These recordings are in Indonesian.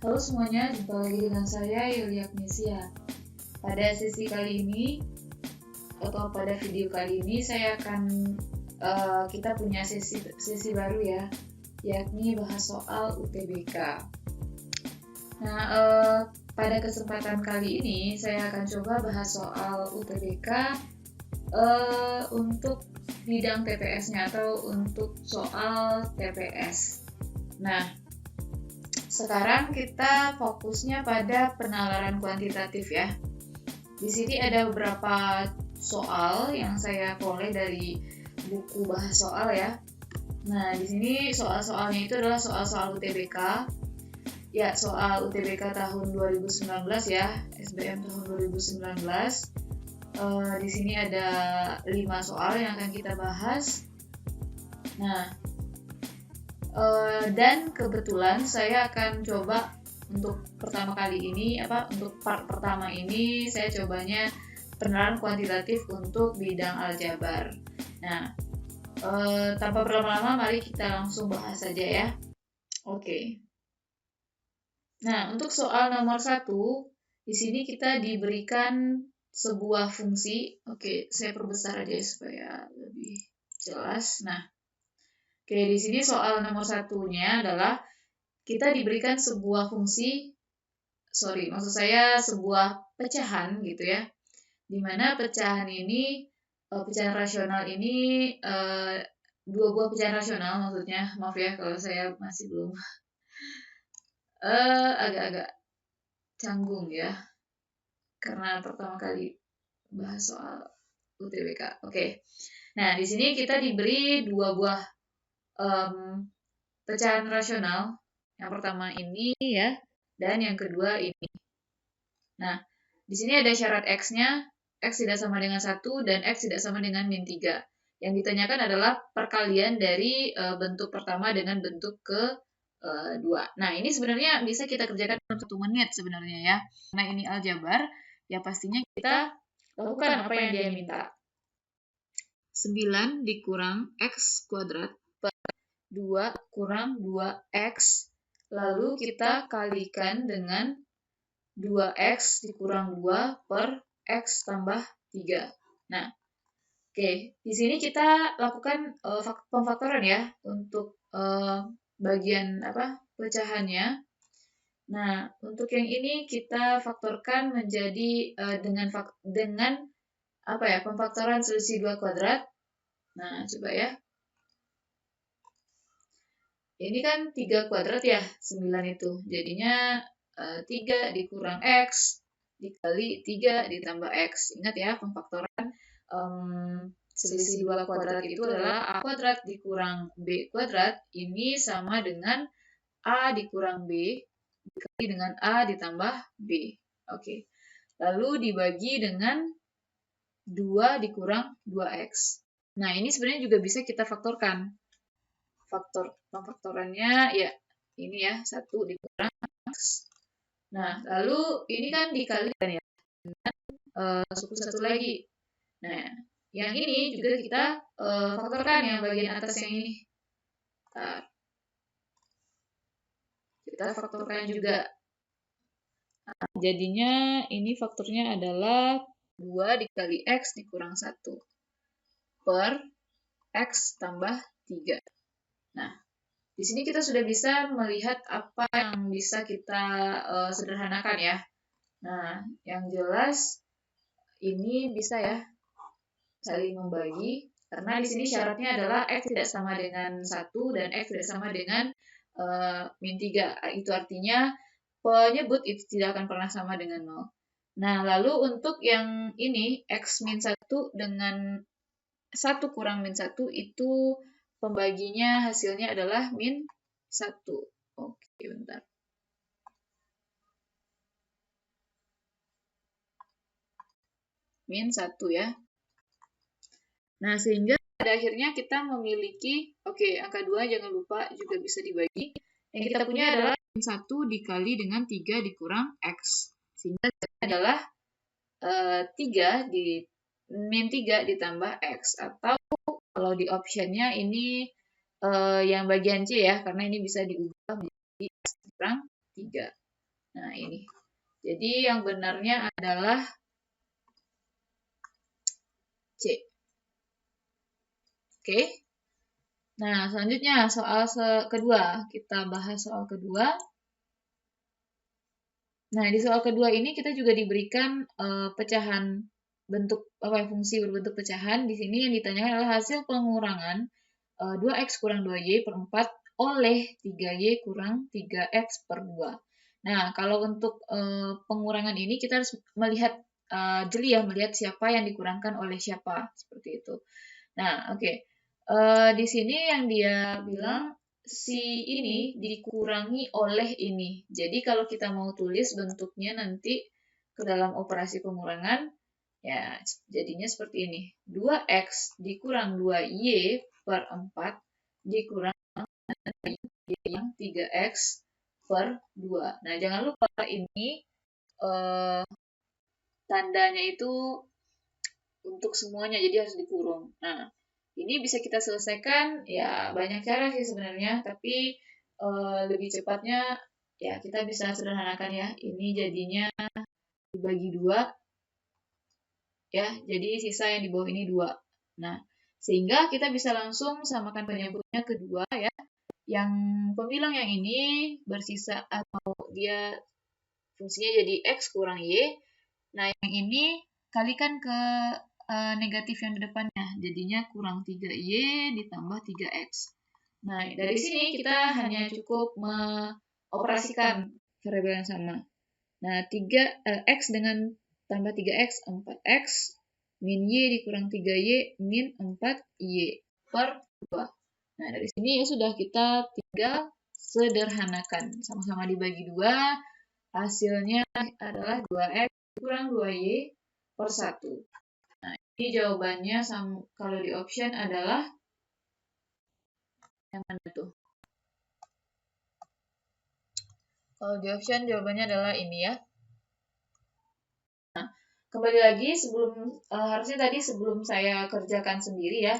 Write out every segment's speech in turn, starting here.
Halo semuanya, jumpa lagi dengan saya Yulia Agnesia. Pada sesi kali ini atau pada video kali ini saya akan kita punya sesi baru ya, yakni bahas soal UTBK. Nah, pada kesempatan kali ini saya akan coba bahas soal UTBK untuk bidang TPS-nya atau untuk soal TPS. Nah, sekarang kita fokusnya pada penalaran kuantitatif ya. Di sini ada beberapa soal yang saya peroleh dari buku bahas soal ya. Nah, di sini soal-soalnya itu adalah soal-soal UTBK. Ya, soal UTBK tahun 2019 ya, SBM tahun 2019. Di sini ada 5 soal yang akan kita bahas. Nah, dan kebetulan saya akan coba untuk pertama kali ini untuk part pertama ini saya cobanya penerapan kuantitatif untuk bidang aljabar. Nah, tanpa berlama-lama mari kita langsung bahas saja ya. Oke. Nah, untuk soal nomor 1 di sini kita diberikan sebuah fungsi. Oke, saya perbesar aja supaya lebih jelas. Nah, oke, di sini soal nomor 1-nya adalah kita diberikan sebuah fungsi, maksud saya sebuah pecahan gitu ya, di mana pecahan ini, pecahan rasional ini, dua buah pecahan rasional maksudnya, maaf ya kalau saya masih belum, agak-agak canggung ya, karena pertama kali bahas soal UTBK. Oke, nah di sini kita diberi dua buah pecahan rasional. Yang pertama ini ya, dan yang kedua ini. Nah, di sini ada syarat X-nya, X tidak sama dengan 1 dan X tidak sama dengan min 3. Yang ditanyakan adalah perkalian dari bentuk pertama dengan bentuk kedua. Nah, ini sebenarnya bisa kita kerjakan dalam 1 menit sebenarnya ya. Karena ini aljabar, ya pastinya kita lakukan apa yang dia minta. 9 dikurang X kuadrat 2 kurang 2X, lalu kita kalikan dengan 2X dikurang 2 per X tambah 3. Nah, oke, di sini kita lakukan pemfaktoran ya untuk bagian pecahannya. Nah, untuk yang ini kita faktorkan menjadi dengan pemfaktoran selisih 2 kuadrat. Nah, coba ya. Ini kan 3 kuadrat ya, 9 itu. Jadinya 3 dikurang X dikali 3 ditambah X. Ingat ya, pemfaktoran selisih 2 kuadrat itu adalah A kuadrat dikurang B kuadrat. Ini sama dengan A dikurang B dikali dengan A ditambah B. Oke. Lalu dibagi dengan 2 dikurang 2X. Nah, ini sebenarnya juga bisa kita faktorkan. Pemfaktorannya ya ini ya 1 dikurang X. Nah, lalu ini kan dikalikan ya dengan suku 1 lagi. Nah, yang ini juga kita faktorkan yang bagian atas yang ini. Kita faktorkan juga. Nah, jadinya ini faktornya adalah 2 dikali X dikurang 1 per X tambah 3. Nah, di sini kita sudah bisa melihat apa yang bisa kita sederhanakan ya. Nah, yang jelas ini bisa ya saling membagi, karena di sini syaratnya adalah X tidak sama dengan 1 dan X tidak sama dengan min 3. Itu artinya penyebut itu tidak akan pernah sama dengan 0. Nah, lalu untuk yang ini, X min 1 dengan 1 kurang min 1 itu pembaginya hasilnya adalah min 1. Oke, bentar. Min 1 ya. Nah, sehingga pada akhirnya kita memiliki, angka 2 jangan lupa juga bisa dibagi. Yang kita punya adalah min 1 dikali dengan 3 dikurang X. Sehingga adalah min 3 ditambah X. Atau kalau di optionnya ini yang bagian C ya, karena ini bisa diubah menjadi X dikurang 3. Nah, ini. Jadi yang benarnya adalah C. Oke. Nah, selanjutnya soal kedua. Kita bahas soal kedua. Nah, di soal kedua ini kita juga diberikan pecahan bentuk fungsi berbentuk pecahan. Di sini yang ditanyakan adalah hasil pengurangan 2x kurang 2y per 4 oleh 3y kurang 3x per 2. Nah, kalau untuk pengurangan ini kita harus melihat jeli ya, melihat siapa yang dikurangkan oleh siapa, seperti itu. Nah, oke. Di sini yang dia bilang si ini dikurangi oleh ini. Jadi kalau kita mau tulis bentuknya nanti ke dalam operasi pengurangan, ya jadinya seperti ini. 2x dikurang 2y per 4 dikurang y yang 3x per 2. Nah, jangan lupa ini tandanya itu untuk semuanya, jadi harus dikurung. Nah, ini bisa kita selesaikan, ya banyak cara sih sebenarnya, tapi lebih cepatnya ya kita bisa sederhanakan ya. Ini jadinya dibagi 2, ya, jadi sisa yang di bawah ini 2. Nah, sehingga kita bisa langsung samakan penyebutnya kedua ya. Yang pembilang yang ini bersisa atau dia fungsinya jadi x kurang y. Nah, yang ini kalikan ke negatif yang di depannya. Jadinya kurang 3y ditambah 3x. Nah, dari sini kita hanya cukup mengoperasikan variabel yang sama. Nah, x dengan tambah 3x, 4x, min y dikurang 3y, min 4y per 2. Nah, dari sini ya sudah kita tinggal sederhanakan. Sama-sama dibagi 2, hasilnya adalah 2x kurang 2y per 1. Nah, ini jawabannya kalau di option adalah yang mana tuh? Kalau di option jawabannya adalah ini ya. Nah, kembali lagi harusnya tadi sebelum saya kerjakan sendiri ya.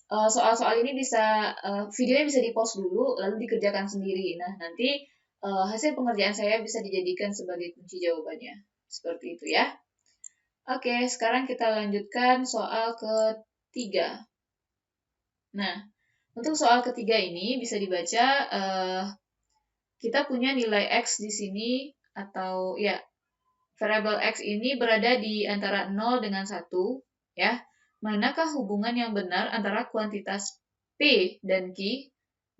Soal-soal ini bisa videonya bisa di-pause dulu lalu dikerjakan sendiri. Nah, nanti hasil pengerjaan saya bisa dijadikan sebagai kunci jawabannya. Seperti itu ya. Oke, sekarang kita lanjutkan soal ketiga. Nah, untuk soal ketiga ini bisa dibaca kita punya nilai x di sini atau ya variabel x ini berada di antara 0 dengan 1 ya. Manakah hubungan yang benar antara kuantitas P dan Q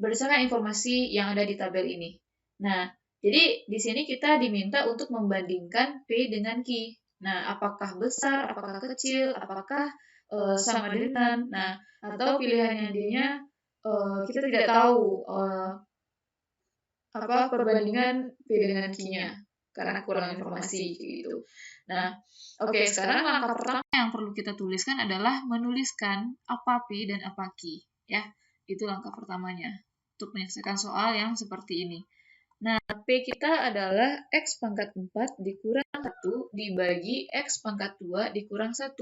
berdasarkan informasi yang ada di tabel ini? Nah, jadi di sini kita diminta untuk membandingkan P dengan Q. Nah, apakah besar, apakah kecil, apakah sama dengan. Nah, atau pilihannya D-nya kita tidak tahu apa perbandingan P dengan Q-nya karena kurang informasi gitu. Nah, oke, sekarang langkah pertama yang perlu kita tuliskan adalah menuliskan apa P dan apa Q ya. Itu langkah pertamanya untuk menyelesaikan soal yang seperti ini. Nah, P kita adalah X pangkat 4 dikurang 1 dibagi X pangkat 2 dikurang 1.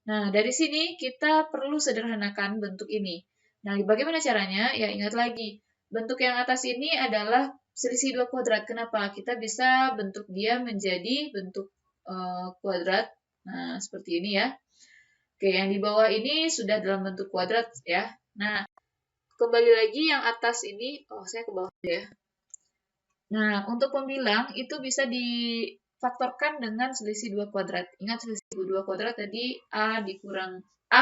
Nah, dari sini kita perlu sederhanakan bentuk ini. Nah, bagaimana caranya? Ya, ingat lagi. Bentuk yang atas ini adalah selisih 2 kuadrat. Kenapa? Kita bisa bentuk dia menjadi bentuk kuadrat. Nah, seperti ini ya. Oke, yang di bawah ini sudah dalam bentuk kuadrat ya. Nah, kembali lagi yang atas ini, saya ke bawah ya. Nah, untuk pembilang itu bisa difaktorkan dengan selisih 2 kuadrat. Ingat selisih 2 kuadrat tadi A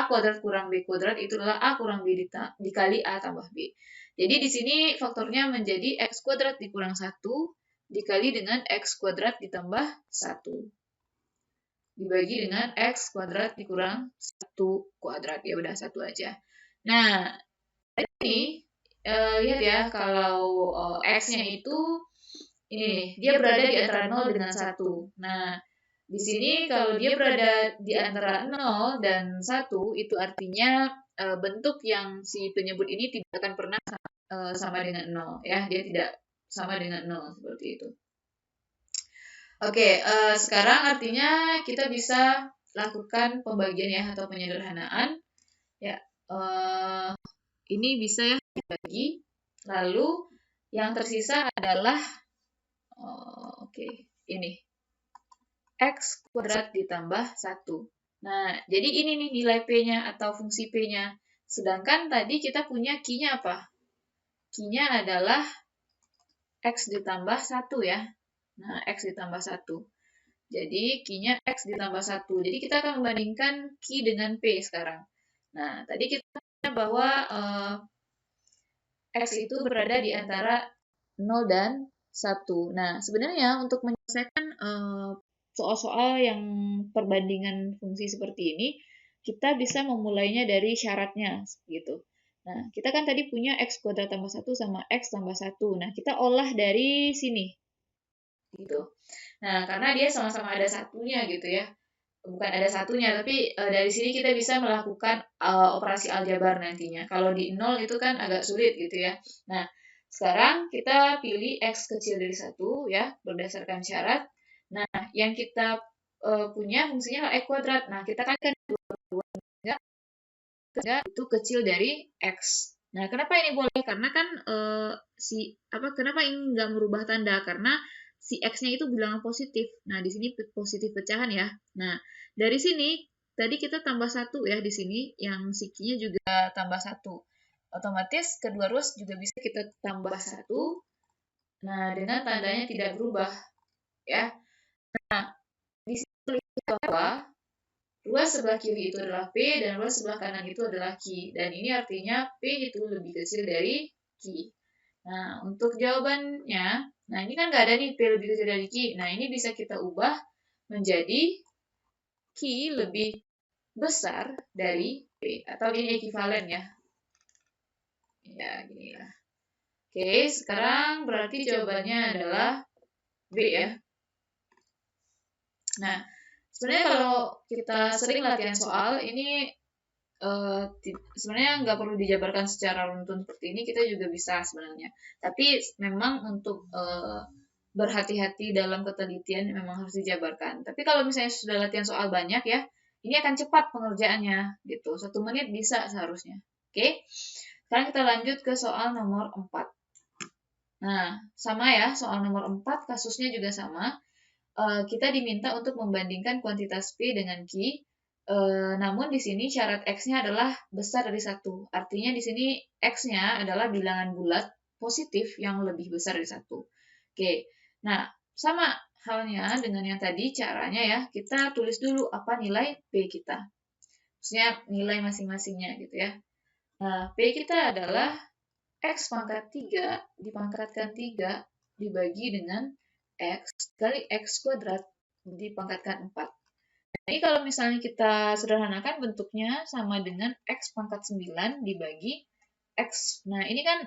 kuadrat kurang B kuadrat itu adalah A kurang B dikali A tambah B. Jadi di sini faktornya menjadi X kuadrat dikurang 1 dikali dengan X kuadrat ditambah 1. Dibagi dengan X kuadrat dikurang 1 kuadrat. Ya udah 1 aja. Nah, ini lihat ya kalau X-nya itu ini dia berada di antara 0 dengan 1. Nah, di sini kalau dia berada di antara 0 dan 1, itu artinya bentuk yang si penyebut ini tidak akan pernah sama dengan 0. Ya, dia tidak sama dengan 0, seperti itu. Oke, sekarang artinya kita bisa lakukan pembagian ya, atau penyederhanaan. Ya, ini bisa ya dibagi. Lalu, yang tersisa adalah Oke, ini. X kuadrat ditambah 1. Nah, jadi ini nih nilai P-nya atau fungsi P-nya. Sedangkan tadi kita punya Q-nya apa? Q-nya adalah X ditambah 1 ya. Nah, X ditambah 1. Jadi, Q-nya X ditambah 1. Jadi, kita akan membandingkan Q dengan P sekarang. Nah, tadi kita punya bahwa X itu berada di antara 0 dan 1. Nah, sebenarnya untuk menyelesaikan soal-soal yang perbandingan fungsi seperti ini, kita bisa memulainya dari syaratnya, gitu. Nah, kita kan tadi punya X kuadrat tambah 1 sama X tambah 1. Nah, kita olah dari sini, gitu. Nah, karena dia sama-sama ada satunya, gitu ya. Bukan ada satunya, tapi dari sini kita bisa melakukan operasi aljabar nantinya. Kalau di 0 itu kan agak sulit, gitu ya. Nah, sekarang kita pilih X kecil dari 1 ya, berdasarkan syarat. Nah, yang kita punya fungsinya adalah X kuadrat. Nah, kita kan itu kecil dari X. Nah, kenapa ini boleh? Karena kan kenapa ini nggak merubah tanda? Karena si X-nya itu bilangan positif. Nah, di sini positif pecahan ya. Nah, dari sini tadi kita tambah 1 ya di sini, yang si Q-nya juga tambah 1. Otomatis kedua ruas juga bisa kita tambah 1. Nah, dengan tandanya tidak berubah ya. Nah, di sini bahwa ruas sebelah kiri itu adalah P dan ruas sebelah kanan itu adalah Q. Dan ini artinya P itu lebih kecil dari Q. Nah, untuk jawabannya, nah ini kan nggak ada nih P lebih kecil dari Q. Nah, ini bisa kita ubah menjadi Q lebih besar dari P. Atau ini ekivalen ya. Ya, gini ya. Oke, sekarang berarti jawabannya adalah B ya. Nah, sebenarnya kalau kita sering latihan soal, ini sebenarnya nggak perlu dijabarkan secara runtun seperti ini, kita juga bisa sebenarnya. Tapi memang untuk berhati-hati dalam ketelitian memang harus dijabarkan. Tapi kalau misalnya sudah latihan soal banyak ya, ini akan cepat pengerjaannya gitu. 1 menit bisa seharusnya. Oke. Sekarang kita lanjut ke soal nomor 4. Nah, sama ya, soal nomor 4 kasusnya juga sama. Kita diminta untuk membandingkan kuantitas P dengan Q. Namun di sini syarat X-nya adalah besar dari 1. Artinya di sini X-nya adalah bilangan bulat positif yang lebih besar dari 1. Oke, nah sama halnya dengan yang tadi caranya ya, kita tulis dulu apa nilai P kita. Maksudnya nilai masing-masingnya gitu ya. Nah, P kita adalah X pangkat 3 dipangkatkan 3 dibagi dengan X kali X kuadrat dipangkatkan 4. Jadi kalau misalnya kita sederhanakan bentuknya sama dengan X pangkat 9 dibagi X. Nah, ini kan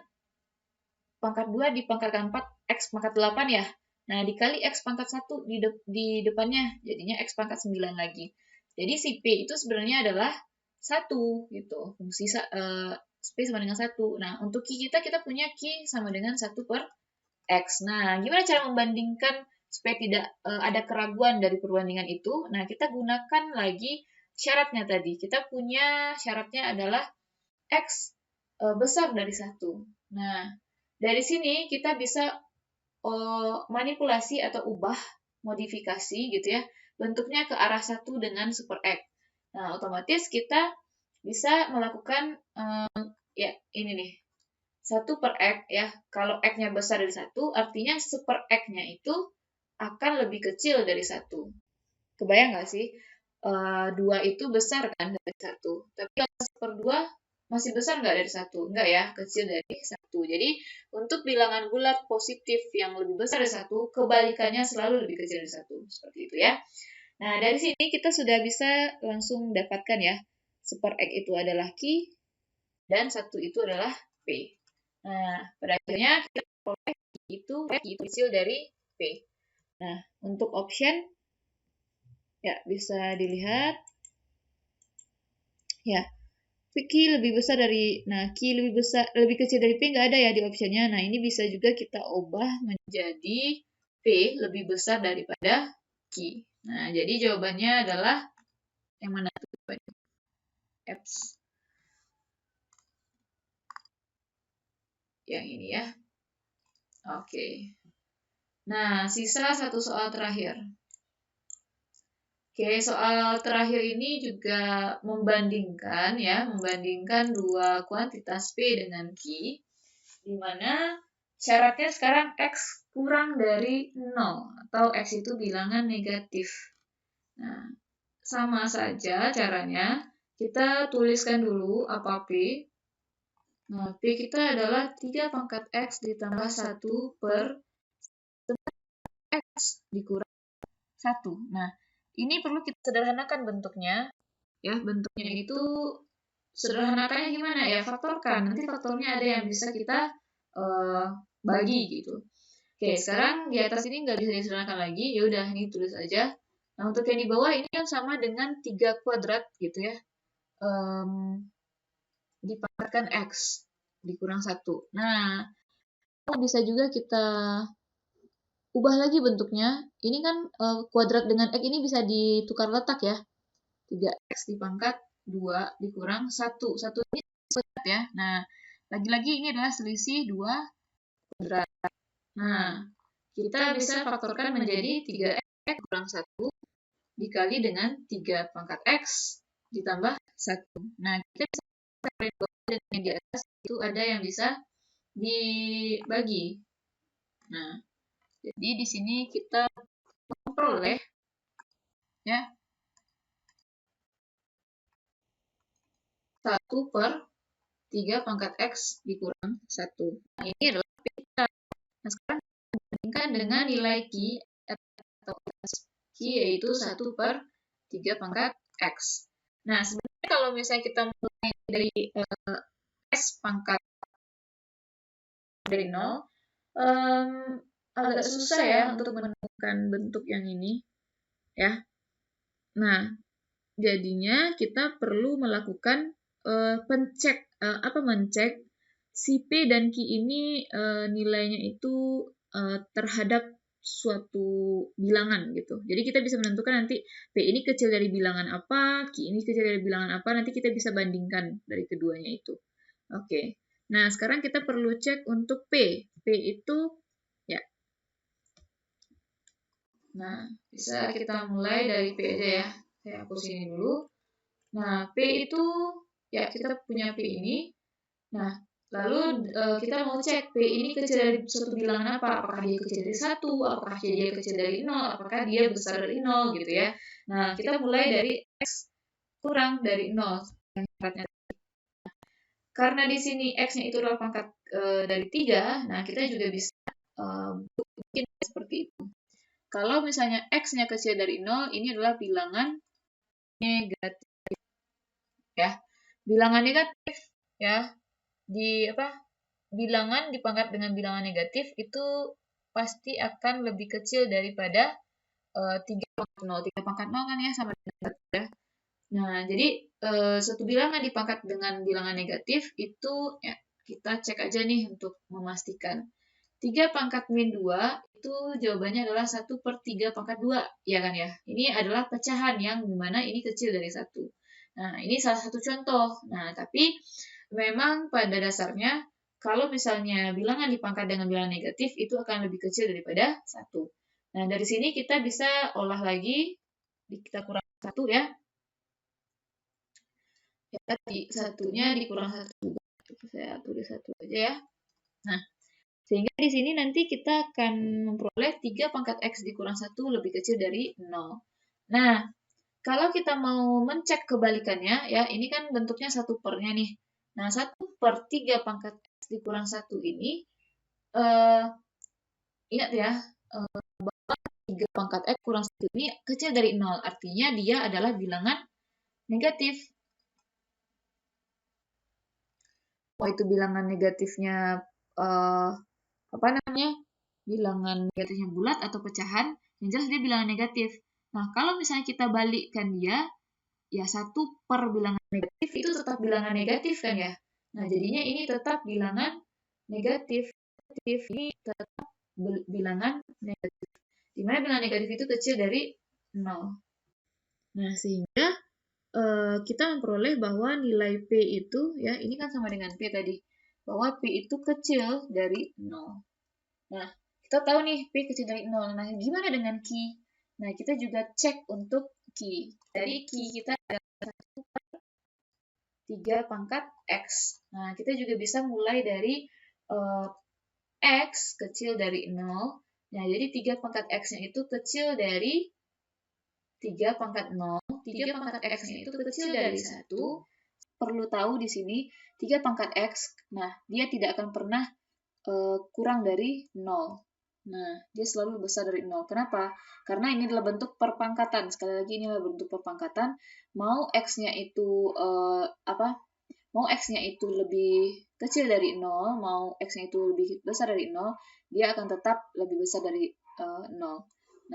pangkat 2 dipangkatkan 4, X pangkat 8 ya. Nah, dikali X pangkat 1 di depannya, jadinya X pangkat 9 lagi. Jadi si P itu sebenarnya adalah 1 gitu. Fungsi P sama dengan 1. Nah, untuk Q kita punya Q sama dengan 1 per X. Nah, gimana cara membandingkan supaya tidak ada keraguan dari perbandingan itu? Nah, kita gunakan lagi syaratnya tadi. Kita punya syaratnya adalah X besar dari 1. Nah, dari sini kita bisa manipulasi atau ubah, modifikasi gitu ya, bentuknya ke arah 1 dengan super X. Nah, otomatis kita bisa melakukan ya ini nih, 1 per X ya. Kalau X-nya besar dari 1, artinya super X-nya itu akan lebih kecil dari 1. Kebayang nggak sih? 2 itu besar kan dari 1. Tapi kalau 1 per 2 masih besar nggak dari 1? Nggak ya, kecil dari 1. Jadi, untuk bilangan bulat positif yang lebih besar dari 1, kebalikannya selalu lebih kecil dari 1. Seperti itu ya. Nah, dari sini kita sudah bisa langsung dapatkan ya, super X itu adalah Q, dan 1 itu adalah P. Nah, pada akhirnya kita peroleh itu kecil dari P. Nah, untuk option ya bisa dilihat ya Q lebih besar dari, nah Q lebih kecil dari P nggak ada ya di optionnya. Nah, ini bisa juga kita ubah menjadi P lebih besar daripada Q. Nah, jadi jawabannya adalah yang mana tuh? Apps. Yang ini ya. Oke. Nah, sisa satu soal terakhir. Oke, soal terakhir ini juga membandingkan dua kuantitas P dengan Q, di mana syaratnya sekarang X kurang dari 0, atau X itu bilangan negatif. Nah, sama saja caranya, kita tuliskan dulu apa P. Nah, P kita adalah 3 pangkat X ditambah 1 per X dikurang 1. Nah, ini perlu kita sederhanakan bentuknya. Ya, bentuknya itu sederhanakannya gimana ya? Faktorkan. Nanti faktornya ada yang bisa kita bagi gitu. Oke, sekarang di atas ini nggak bisa disederhanakan lagi. Ya udah, ini tulis aja. Nah, untuk yang di bawah ini kan sama dengan 3 kuadrat gitu ya. Dipangkatkan X dikurang 1. Nah, bisa juga kita ubah lagi bentuknya. Ini kan kuadrat dengan X ini bisa ditukar letak ya. 3X dipangkat 2 dikurang 1. 1 ini kuadrat ya. Nah, lagi-lagi ini adalah selisih 2 kuadrat. Nah, kita bisa faktorkan menjadi 3X kurang 1 dikali dengan 3 pangkat X ditambah 1. Nah, kita bisa dengan yang di atas itu ada yang bisa dibagi. Nah, jadi di sini kita memperoleh ya 1 per 3 pangkat X dikurang 1. Nah, ini adalah P kita. Nah, sekarang bandingkan dengan nilai Q atau Q yaitu 1 per 3 pangkat X. Nah, sebenarnya kalau misalnya kita mulai dari X pangkat dari 0, agak susah ya untuk menemukan bentuk yang ini. Ya. Nah, jadinya kita perlu melakukan mencek si P dan Q ini nilainya itu terhadap suatu bilangan gitu. Jadi kita bisa menentukan nanti P ini kecil dari bilangan apa, Q ini kecil dari bilangan apa, nanti kita bisa bandingkan dari keduanya itu. Oke. Nah, sekarang kita perlu cek untuk P. P itu ya. Nah, bisa kita mulai dari P aja ya. Saya hapus ini dulu. Nah, P itu, ya kita punya P ini. Nah, lalu kita mau cek P ini kecil dari suatu bilangan apa? Apakah dia kecil dari 1, apakah dia kecil dari 0, apakah dia besar dari 0 gitu ya. Nah, kita mulai dari X kurang dari 0. Karena di sini X-nya itu adalah pangkat dari 3, nah kita juga bisa bikin seperti itu. Kalau misalnya X-nya kecil dari 0, ini adalah bilangan negatif. Ya, bilangan negatif ya bilangan dipangkat dengan bilangan negatif itu pasti akan lebih kecil daripada 3 pangkat 0. 3 pangkat 0 kan ya sama dengan 1 ya. Nah, jadi satu bilangan dipangkat dengan bilangan negatif itu ya kita cek aja nih untuk memastikan. 3 pangkat min 2 itu jawabannya adalah 1 per 3 pangkat 2, ya kan ya? Ini adalah pecahan yang dimana ini kecil dari 1. Nah, ini salah satu contoh. Nah, tapi memang pada dasarnya, kalau misalnya bilangan dipangkat dengan bilangan negatif, itu akan lebih kecil daripada 1. Nah, dari sini kita bisa olah lagi, kita kurang 1 ya. Ya, tadi satunya dikurang 1 juga. Saya tulis 1 aja ya. Nah, sehingga di sini nanti kita akan memperoleh 3 pangkat X dikurang 1 lebih kecil dari 0. Nah, kalau kita mau mencek kebalikannya, ya ini kan bentuknya 1 pernya nih. Nah, 1 per 3 pangkat X dikurang 1 ini, ingat ya, bahwa 3 pangkat X kurang 1 ini kecil dari 0. Artinya dia adalah bilangan negatif. Oh, itu bilangan negatifnya bilangan negatifnya bulat atau pecahan, yang jelas dia bilangan negatif. Nah, kalau misalnya kita balikkan dia, ya 1 per bilangan negatif itu tetap bilangan negatif kan ya. Nah, jadinya ini tetap bilangan negatif. Ini tetap bilangan negatif. Dimana bilangan negatif itu kecil dari 0. Nah, sehingga kita memperoleh bahwa nilai P itu, ya ini kan sama dengan P tadi, bahwa P itu kecil dari 0. Nah, Kita tahu nih P kecil dari 0. Nah, gimana dengan Q? Nah, kita juga cek untuk Q. Dari Q kita ada 3 pangkat X. Nah, kita juga bisa mulai dari X kecil dari 0. Nah, jadi 3 pangkat X-nya itu kecil dari 3 pangkat 0. 3 pangkat X-nya itu kecil dari 1. Perlu tahu di sini, 3 pangkat X, nah, dia tidak akan pernah kurang dari 0. Nah, dia selalu besar dari 0. Kenapa? Karena ini adalah bentuk perpangkatan. Sekali lagi, ini adalah bentuk perpangkatan. Mau X-nya itu Mau X-nya itu lebih kecil dari 0, mau X-nya itu lebih besar dari 0, dia akan tetap lebih besar dari 0.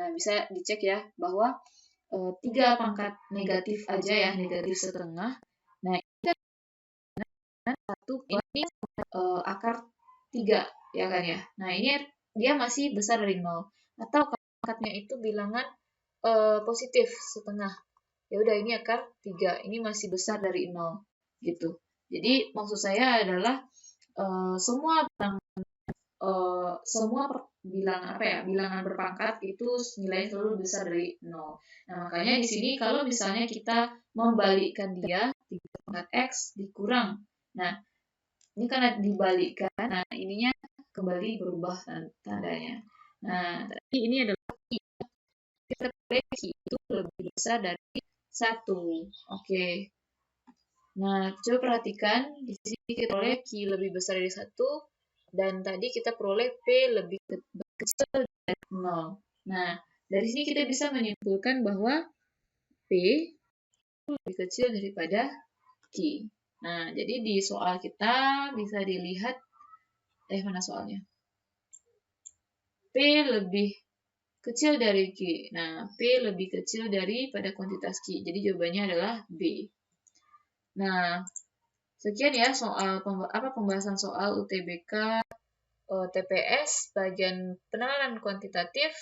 Nah, bisa dicek ya, bahwa 3 pangkat negatif aja ya, negatif setengah. Nah, ini kan 1 ini akar 3, ya kan ya. Nah, ini dia masih besar dari 0. Atau pangkatnya itu bilangan positif setengah. Ya udah, ini akar 3, ini masih besar dari 0 gitu. Jadi maksud saya adalah semua bilangan berpangkat itu nilainya selalu besar dari 0. Nah, makanya di sini kalau misalnya kita membalikkan dia 3 pangkat X dikurang. Nah, ini karena dibalikkan, nah ininya kembali berubah tandanya. Nah, tadi ini adalah kita itu lebih besar dari 1. Oke. Nah, coba perhatikan, di sini kita peroleh Q lebih besar dari 1, dan tadi kita peroleh P lebih kecil dari 0. Nah, dari sini kita bisa menyimpulkan bahwa P lebih kecil daripada Q. Nah, jadi di soal kita bisa dilihat, mana soalnya? P lebih kecil dari Q. Nah, P lebih kecil daripada kuantitas Q. Jadi jawabannya adalah B. Nah, sekian ya soal pembahasan soal UTBK TPS bagian penalaran kuantitatif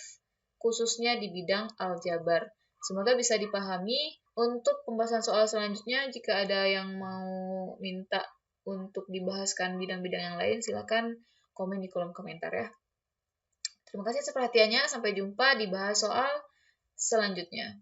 khususnya di bidang aljabar. Semoga bisa dipahami. Untuk pembahasan soal selanjutnya, jika ada yang mau minta untuk dibahaskan bidang-bidang yang lain, silakan komen di kolom komentar ya. Terima kasih atas perhatiannya. Sampai jumpa di bahas soal selanjutnya.